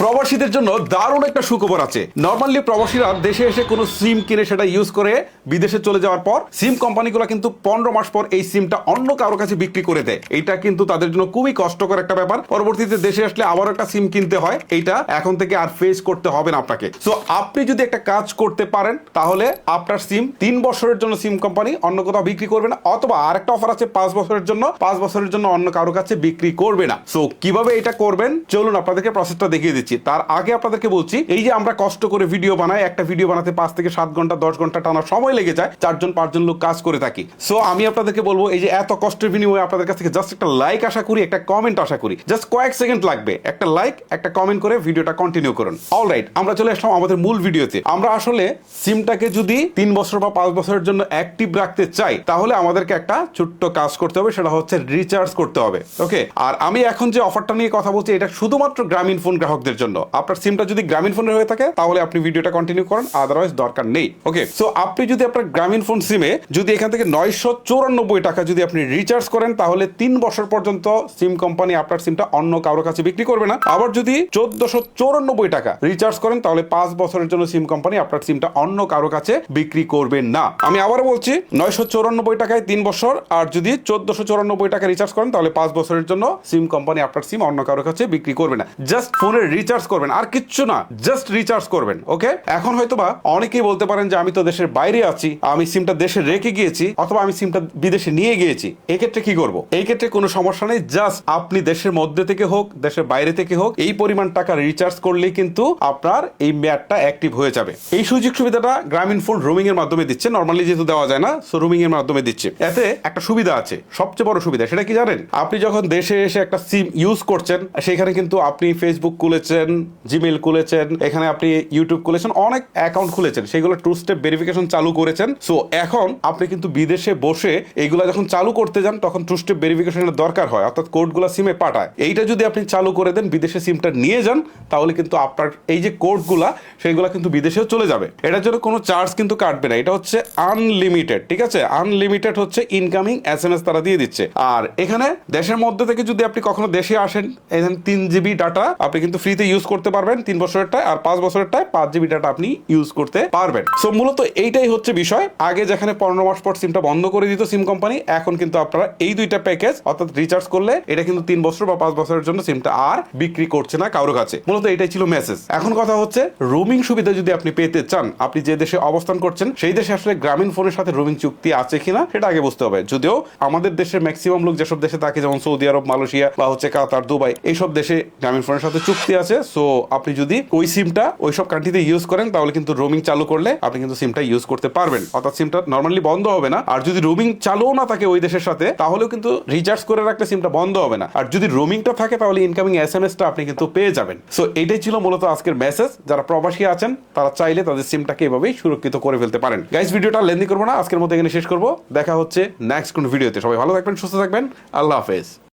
প্রবাসীদের জন্য দারুণ একটা সুখবর আছে। নরমালি প্রবাসীরা দেশে এসে কোনো সিম কিনে সেটা ইউজ করে বিদেশে চলে যাওয়ার পর সিম কোম্পানিগুলো কিন্তু 15 মাস পর এই সিমটা অন্য কারো কাছে বিক্রি করে দেয়। এটা কিন্তু তাদের জন্য খুবই কষ্টকর একটা ব্যাপার। পরবর্তীতে দেশে আসলে আবার একটা সিম কিনতে হয়, এইটা এখন থেকে আর ফেস করতে হবে না আপনাকে। সো আপনি যদি একটা কাজ করতে পারেন তাহলে আপনার সিম 3 বছরের জন্য সিম কোম্পানি অন্য কোথাও বিক্রি করবে না, অথবা আরেকটা অফার আছে 5 বছরের জন্য, 5 বছরের জন্য অন্য কারো কাছে বিক্রি করবে না। সো কিভাবে এটা করবেন চলুন আপনাদেরকে প্রসেসটা দেখিয়ে দিচ্ছি। তার আগে আপনাদেরকে বলছি, এই যে আমরা কষ্ট করে ভিডিও বানাই, একটা ভিডিও বানাতে 5 থেকে 7 ঘন্টা 10 ঘন্টা টানা সময় লেগে যায়, 4-5 লোক কাজ করে থাকি। সো আমি আপনাদেরকে বলবো, এই যে এত কষ্টের বিনিময়ে আপনাদের কাছ থেকে জাস্ট একটা লাইক আশা করি, একটা কমেন্ট আশা করি, জাস্ট কয়েক সেকেন্ড লাগবে, একটা লাইক একটা কমেন্ট করে ভিডিওটা কন্টিনিউ করুন। অলরাইট, আমরা চলে আসলাম আমাদের মূল ভিডিওতে। আমরা আসলে সিমটাকে যদি 3 বছর বা 5 বছরের জন্য অ্যাক্টিভ রাখতে চাই তাহলে আমাদেরকে একটা ছোট্ট কাজ করতে হবে, সেটা হচ্ছে রিচার্জ করতে হবে। ওকে, আর আমি এখন যে অফারটা নিয়ে কথা বলছি এটা শুধুমাত্র গ্রামীণ ফোন গ্রাহকদের জন্য। আপনার সিমটা যদি গ্রামীণ ফোনের হয়ে থাকে তাহলে আপনি ভিডিওটা কন্টিনিউ করেন, আদারওয়াইজ দরকার নেই। ওকে, সো আপনি যদি আপনার গ্রামীণ ফোন সিমে যদি এখান থেকে 994 টাকা যদি আপনি রিচার্জ করেন তাহলে 3 বছর পর্যন্ত সিম কোম্পানি আপনার সিমটা অন্য কারোর কাছে বিক্রি করবে না। আবার যদি 1494 টাকা রিচার্জ করেন তাহলে 5 বছরের জন্য সিম কোম্পানি আপনার সিমটা অন্য কারো কাছে বিক্রি করবে না। আমি আবারও বলছি, 994 টাকায় 3 বছর, আর যদি 1494 টাকা রিচার্জ করেন তাহলে 5 বছরের জন্য সিম কোম্পানি আপনার সিম অন্য কারো কাছে বিক্রি করবে না। জাস্ট ফোনের রিচার্জ করবেন, আর কিচ্ছু না, জাস্ট রিচার্জ করবেন। ওকে, এখন হয়তোবা অনেকেই বলতে পারেন যে আমি তো দেশের বাইরে আছি, আমি সিমটা দেশে রেখে গিয়েছি, অথবা আমি সিমটা বিদেশে নিয়ে গিয়েছি, এই ক্ষেত্রে কি করব? এই ক্ষেত্রে কোনো সমস্যা নেই। জাস্ট আপনি দেশের মধ্যে থেকে হোক দেশের বাইরে থেকে হোক এই পরিমাণ টাকা রিচার্জ করলেই কিন্তু আপনার এই মেয়াদটা অ্যাক্টিভ হয়ে যাবে। এই সুযোগ সুবিধাটা গ্রামীণ ফোন রোমিং এর মাধ্যমে দিচ্ছে, নরমালি যেহেতু দেওয়া যায় না, সো রোমিং এর মাধ্যমে দিচ্ছে। এতে একটা সুবিধা আছে, সবচেয়ে বড় সুবিধা, সেটা কি জানেন? আপনি যখন দেশে এসে একটা সিম ইউজ করছেন সেখানে কিন্তু আপনি ফেসবুক খুলেছেন, জিমেইল খুলেছেন, এখানে আপনি ইউটিউব খুলেছেন, অনেক অ্যাকাউন্ট খুলেছেন, সেগুলো টু স্টেপ ভেরিফিকেশন চালু করেছেন। সো এখন আপনি কিন্তু বিদেশে বসে এইগুলা যখন চালু করতে যান তখন টু স্টেপ ভেরিফিকেশনের দরকার হয়, অর্থাৎ কোডগুলো সিমে পাঠায়। এইটা যদি আপনি চালু করে দেন, বিদেশে সিমটা নিয়ে যান, তাহলে কিন্তু আপনার এই যে কোডগুলা সেগুলো কিন্তু বিদেশেও চলে যাবে। এটার জন্য কোনো চার্জ কিন্তু কাটবে না। এটা হচ্ছে আনলিমিটেড, ঠিক আছে? আনলিমিটেড হচ্ছে ইনকামিং SMS তারা দিয়ে দিচ্ছে। আর এখানে দেশের মধ্যে থেকে যদি আপনি কখনো দেশে আসেন, এখানে 3 GB ডাটা আপনি কিন্তু ফ্রিতে ইউজ করতে পারবেন 3 বছরেরটায়, আর 5 বছরেরটায় 5 GB ডাটা আপনি ইউজ করতে পারবেন। সো মূলত এইটাই হচ্ছে বিষয়। আগে যেখানে 15 মাস পর সিমটা বন্ধ করে দিত সিম কোম্পানি, এখন কিন্তু আপনারা এই দুইটা প্যাকেজ অর্থাৎ রিচার্জ করলে এটা কিন্তু 3 বছর বা 5 বছরের জন্য সিমটা আর বিক্রি করছে না কারো কাছে। মূলত এটাই ছিল মেসেজ। এখন কথা হচ্ছে, রোমিং সুবিধা যদি আপনি পেতে চান, আপনি যে দেশে অবস্থান করছেন সেই দেশে আসলে গ্রামীণ ফোনের সাথে রোমিং চুক্তি আছে কিনা সেটা আগে বুঝতে হবে। যদিও আমাদের দেশের ম্যাক্সিমাম লোক যেসব দেশে থাকে, যেমন সৌদি আরব, মালয়েশিয়া বা হচ্ছে কাতার, দুবাই, এইসব দেশে গ্রামীণ ফোনের সাথে চুক্তি আছে। সো আপনি যদি ওই সিমটা ওইসব কান্ট্রিতে ইউজ করেন তাহলে কিন্তু রোমিং চালু করলে আপনি কিন্তু সিমটা ইউজ করতে পারবেন, অর্থাৎ সিমটা নরমালি বন্ধ হবে না। আর যদি রোমিং চালুও না থাকে ওই দেশের সাথে তাহলেও কিন্তু রিচার্জ করে রাখলে সিমটা বন্ধ হবে না। আর যদি রোমিংটা থাকে তাহলে ইনকামিং SMS-টা আপনি কিন্তু পেয়ে যাবেন। সো এইটাই ছিল মূলত আজকের মেসেজ। যারা প্রবাসী আছেন তারা চাইলে তাদের সিমটাকে এভাবেই সুরক্ষিত করে ফেলতে পারেন। গাইস, ভিডিওটা লেন্দি করবো না, আজকের মতো এখানে শেষ করবো। দেখা হচ্ছে নেক্সট কোন ভিডিওতে। সবাই ভালো থাকবেন, সুস্থ থাকবেন, আল্লাহ হাফেজ।